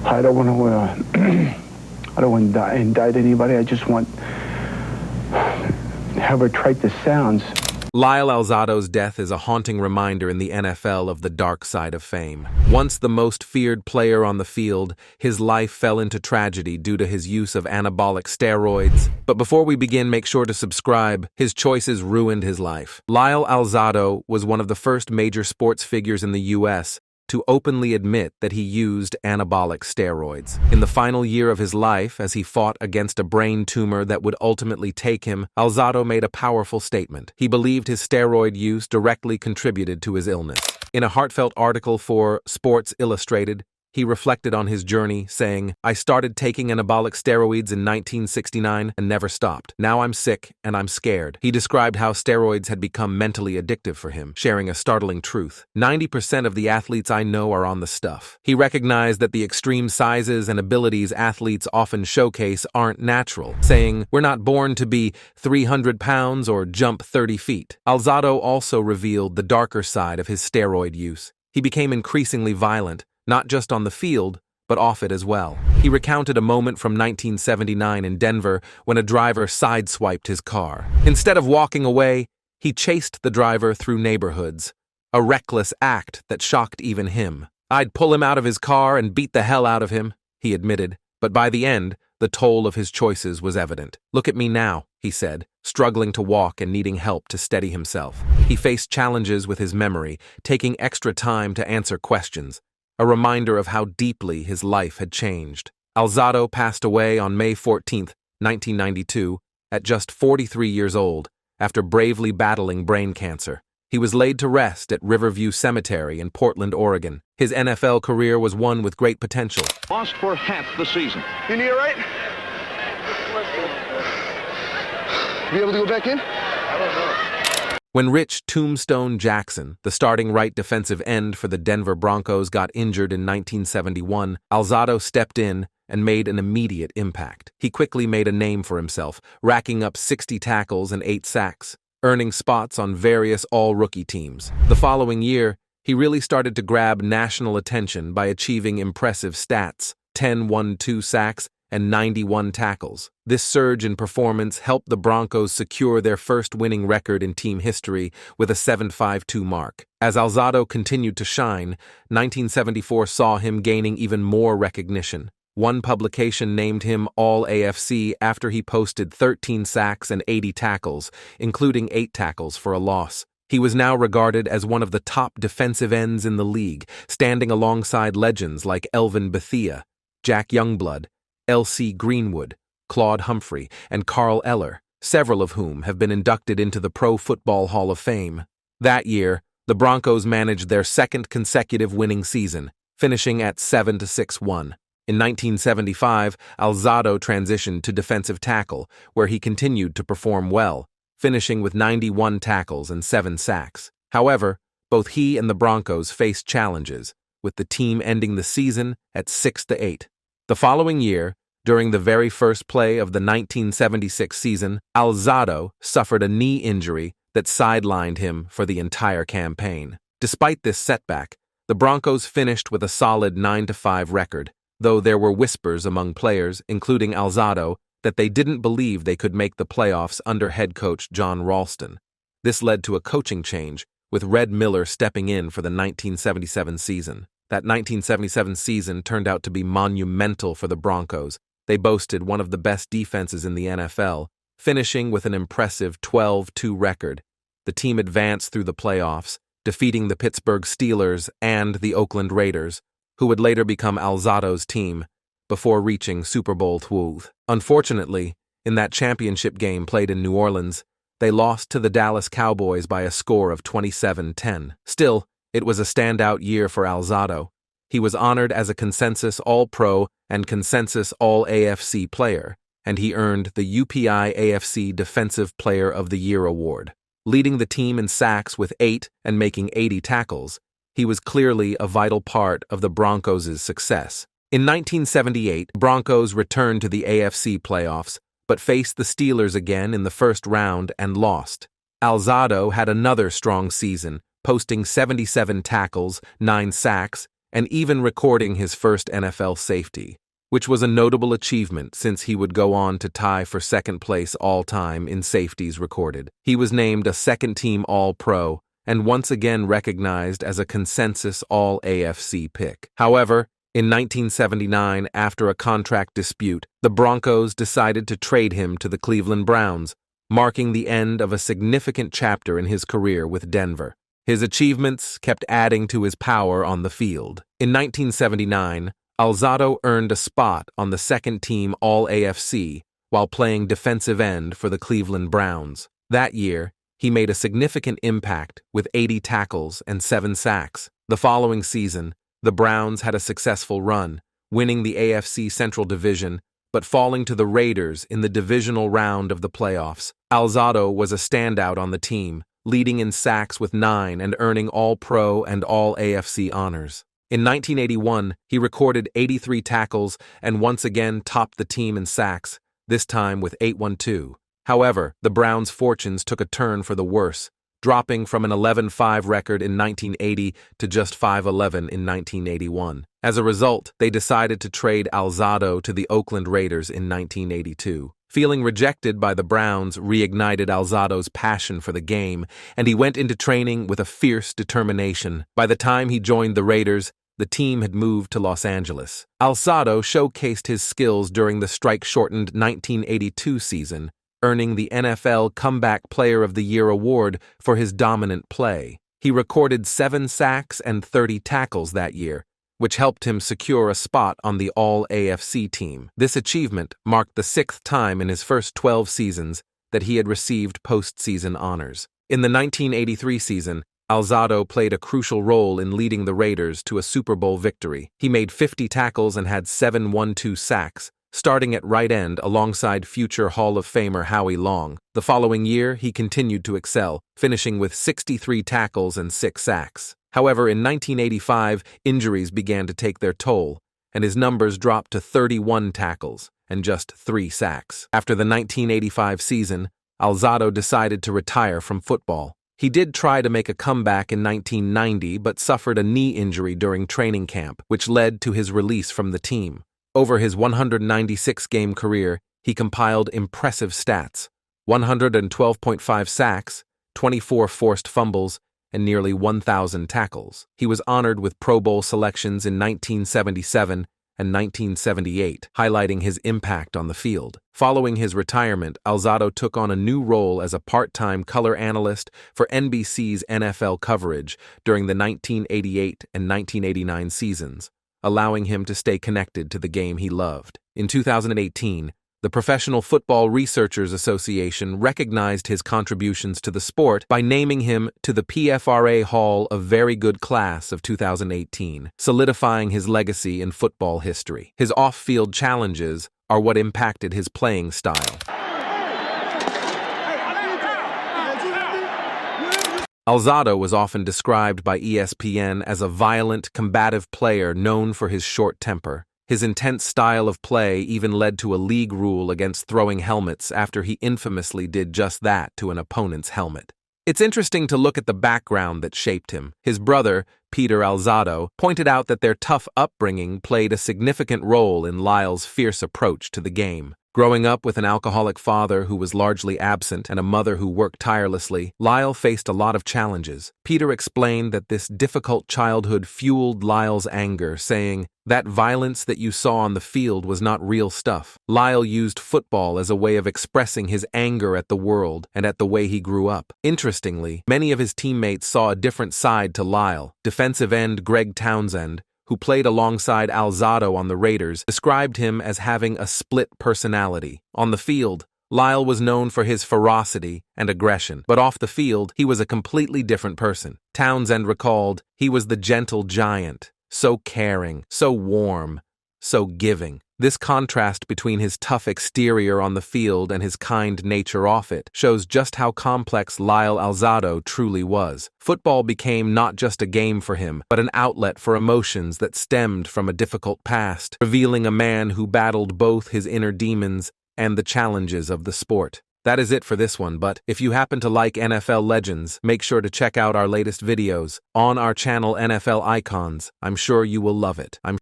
I don't want to. I don't want to indict anybody. I just want, however trite this sounds. Lyle Alzado's death is a haunting reminder in the NFL of the dark side of fame. Once the most feared player on the field, his life fell into tragedy due to his use of anabolic steroids. But before we begin, make sure to subscribe. His choices ruined his life. Lyle Alzado was one of the first major sports figures in the U.S. to openly admit that he used anabolic steroids. In the final year of his life, as he fought against a brain tumor that would ultimately take him, Alzado made a powerful statement. He believed his steroid use directly contributed to his illness. In a heartfelt article for Sports Illustrated, he reflected on his journey, saying, "I started taking anabolic steroids in 1969 and never stopped. Now I'm sick and I'm scared." He described how steroids had become mentally addictive for him, sharing a startling truth. 90% of the athletes I know are on the stuff. He recognized that the extreme sizes and abilities athletes often showcase aren't natural, saying, "We're not born to be 300 pounds or jump 30 feet. Alzado also revealed the darker side of his steroid use. He became increasingly violent, not just on the field, but off it as well. He recounted a moment from 1979 in Denver when a driver sideswiped his car. Instead of walking away, he chased the driver through neighborhoods, a reckless act that shocked even him. "I'd pull him out of his car and beat the hell out of him," he admitted, but by the end, the toll of his choices was evident. "Look at me now," he said, struggling to walk and needing help to steady himself. He faced challenges with his memory, taking extra time to answer questions, a reminder of how deeply his life had changed. Alzado passed away on May 14, 1992, at just 43 years old, after bravely battling brain cancer. He was laid to rest at Riverview Cemetery in Portland, Oregon. His NFL career was one with great potential. Lost for half the season. You need it right? Be able to go back in? I don't know. When Rich Tombstone Jackson, the starting right defensive end for the Denver Broncos, got injured in 1971, Alzado stepped in and made an immediate impact. He quickly made a name for himself, racking up 60 tackles and 8 sacks, earning spots on various all-rookie teams. The following year, he really started to grab national attention by achieving impressive stats: 10 1-2 sacks and 91 tackles. This surge in performance helped the Broncos secure their first winning record in team history with a 7-5-2 mark. As Alzado continued to shine, 1974 saw him gaining even more recognition. One publication named him All-AFC after he posted 13 sacks and 80 tackles, including 8 tackles for a loss. He was now regarded as one of the top defensive ends in the league, standing alongside legends like Elvin Bethea, Jack Youngblood, L.C. Greenwood, Claude Humphrey, and Carl Eller, several of whom have been inducted into the Pro Football Hall of Fame. That year, the Broncos managed their second consecutive winning season, finishing at 7-6-1. In 1975, Alzado transitioned to defensive tackle, where he continued to perform well, finishing with 91 tackles and 7 sacks. However, both he and the Broncos faced challenges, with the team ending the season at 6-8. The following year, during the very first play of the 1976 season, Alzado suffered a knee injury that sidelined him for the entire campaign. Despite this setback, the Broncos finished with a solid 9-5 record, though there were whispers among players, including Alzado, that they didn't believe they could make the playoffs under head coach John Ralston. This led to a coaching change, with Red Miller stepping in for the 1977 season. That 1977 season turned out to be monumental for the Broncos. They boasted one of the best defenses in the NFL, finishing with an impressive 12-2 record. The team advanced through the playoffs, defeating the Pittsburgh Steelers and the Oakland Raiders, who would later become Alzado's team, before reaching Super Bowl XII. Unfortunately, in that championship game played in New Orleans, they lost to the Dallas Cowboys by a score of 27-10. Still, it was a standout year for Alzado. He was honored as a consensus All-Pro and consensus All-AFC player, and he earned the UPI AFC Defensive Player of the Year award. Leading the team in sacks with 8 and making 80 tackles, he was clearly a vital part of the Broncos' success. In 1978, Broncos returned to the AFC playoffs, but faced the Steelers again in the first round and lost. Alzado had another strong season, posting 77 tackles, 9 sacks, and even recording his first NFL safety, which was a notable achievement since he would go on to tie for second place all-time in safeties recorded. He was named a second-team All-Pro and once again recognized as a consensus All-AFC pick. However, in 1979, after a contract dispute, the Broncos decided to trade him to the Cleveland Browns, marking the end of a significant chapter in his career with Denver. His achievements kept adding to his power on the field. In 1979, Alzado earned a spot on the second-team All-AFC while playing defensive end for the Cleveland Browns. That year, he made a significant impact with 80 tackles and 7 sacks. The following season, the Browns had a successful run, winning the AFC Central Division, but falling to the Raiders in the divisional round of the playoffs. Alzado was a standout on the team, leading in sacks with 9 and earning All-Pro and All-AFC honors. In 1981, he recorded 83 tackles and once again topped the team in sacks, this time with 812. However, the Browns' fortunes took a turn for the worse, dropping from an 11-5 record in 1980 to just 5-11 in 1981. As a result, they decided to trade Alzado to the Oakland Raiders in 1982. Feeling rejected by the Browns reignited Alzado's passion for the game, and he went into training with a fierce determination. By the time he joined the Raiders, the team had moved to Los Angeles. Alzado showcased his skills during the strike-shortened 1982 season, earning the NFL Comeback Player of the Year award for his dominant play. He recorded 7 sacks and 30 tackles that year, which helped him secure a spot on the All-AFC team. This achievement marked the 6th time in his first 12 seasons that he had received postseason honors. In the 1983 season, Alzado played a crucial role in leading the Raiders to a Super Bowl victory. He made 50 tackles and had 7 1-2 sacks, starting at right end alongside future Hall of Famer Howie Long. The following year, he continued to excel, finishing with 63 tackles and 6 sacks. However, in 1985, injuries began to take their toll, and his numbers dropped to 31 tackles and just 3 sacks. After the 1985 season, Alzado decided to retire from football. He did try to make a comeback in 1990 but suffered a knee injury during training camp, which led to his release from the team. Over his 196-game career, he compiled impressive stats: 112.5 sacks, 24 forced fumbles, and nearly 1,000 tackles. He was honored with Pro Bowl selections in 1977 and 1978, highlighting his impact on the field. Following his retirement, Alzado took on a new role as a part-time color analyst for NBC's NFL coverage during the 1988 and 1989 seasons, allowing him to stay connected to the game he loved. In 2018, the Professional Football Researchers Association recognized his contributions to the sport by naming him to the PFRA Hall of Very Good Class of 2018, solidifying his legacy in football history. His off-field challenges are what impacted his playing style. Alzado was often described by ESPN as a violent, combative player known for his short temper. His intense style of play even led to a league rule against throwing helmets after he infamously did just that to an opponent's helmet. It's interesting to look at the background that shaped him. His brother, Peter Alzado, pointed out that their tough upbringing played a significant role in Lyle's fierce approach to the game. Growing up with an alcoholic father who was largely absent and a mother who worked tirelessly, Lyle faced a lot of challenges. Peter explained that this difficult childhood fueled Lyle's anger, saying, "That violence that you saw on the field was not real stuff." Lyle used football as a way of expressing his anger at the world and at the way he grew up. Interestingly, many of his teammates saw a different side to Lyle. Defensive end Greg Townsend, who played alongside Alzado on the Raiders, described him as having a split personality. On the field, Lyle was known for his ferocity and aggression, but off the field, he was a completely different person. Townsend recalled, "He was the gentle giant, so caring, so warm, so giving." This contrast between his tough exterior on the field and his kind nature off it shows just how complex Lyle Alzado truly was. Football became not just a game for him, but an outlet for emotions that stemmed from a difficult past, revealing a man who battled both his inner demons and the challenges of the sport. That is it for this one, but if you happen to like NFL Legends, make sure to check out our latest videos on our channel NFL Icons. I'm sure you will love it.